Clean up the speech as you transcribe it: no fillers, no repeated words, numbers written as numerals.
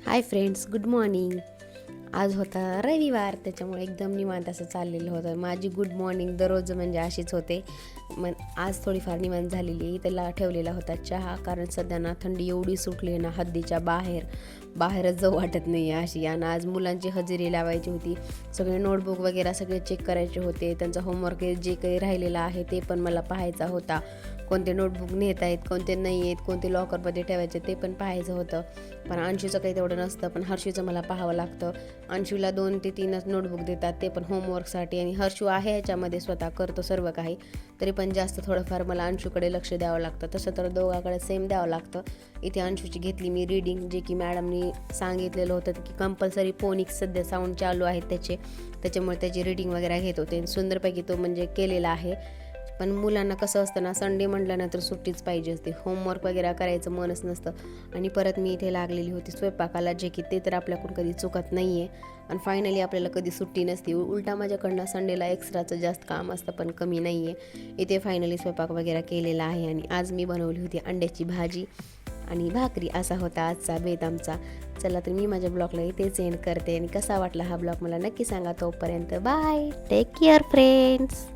Hi friends, good morning. आज होता रविवार, त्याच्यामुळे एकदम निवांत असं चाललेलं होतं. माझी गुड मॉर्निंग दररोज म्हणजे अशीच होते. मग आज थोडीफार निवांत झालेली. त्याला ठेवलेला होता चहा, कारण सध्या ना थंडी एवढी सुटली ना, हद्दीच्या बाहेरच जाऊ वाटत नाही आहे अशी. आणि आज मुलांची हजेरी लावायची होती, सगळे नोटबुक वगैरे सगळे चेक करायचे होते. त्यांचा होमवर्क जे काही राहिलेला आहे ते पण मला पाहायचा होता. कोणते नोटबुक नेत आहेत, कोणते नाही आहेत, कोणते लॉकरमध्ये ठेवायचे ते पण पाहायचं होतं. पण अंशूचं काही तेवढं नसतं, पण हर्षूचं मला पाहावं लागतं. अंशूला 2 ते 3च नोटबुक देतात, ते पण होमवर्कसाठी. आणि हर्षू आहे ह्याच्यामध्ये, स्वतः करतो सर्व काही, तरी पण जास्त थोडंफार मला अंशूकडे लक्ष द्यावं लागतं. तसं तर दोघाकडे सेम द्यावं लागतं. इथे अंशूची घेतली मी रीडिंग, जे की मॅडमनी सांगितलेलं होतं की कंपल्सरी फोनिक्स सध्या साऊंड चालू आहेत त्याच्यामुळे त्याची रीडिंग वगैरे घेत होते. सुंदरपैकी तो म्हणजे केलेला आहे. पण मुलांना कसं असतं ना, संडे म्हटल्यानंतर सुट्टीच पाहिजे असते, होमवर्क वगैरे करायचं मनच नसतं. आणि परत मी इथे लागलेली होती स्वयंपाकाला, जे की ते तर आपल्याकडून कधी चुकत नाही आहे. आणि फायनली आपल्याला कधी सुट्टी नसते. उलटा माझ्याकडनं संडेला एक्स्ट्राचं जास्त काम असतं, पण कमी नाही आहे. इथे फायनली स्वयंपाक वगैरे केलेला आहे. आणि आज मी बनवली होती अंड्याची भाजी आणि भाकरी. असा होता आजचा बेत आमचा. चला तर मी माझ्या ब्लॉगला इथेच एंड करते. आणि कसा वाटला हा ब्लॉग मला नक्की सांगा. तोपर्यंत बाय, टेक केअर फ्रेंड्स.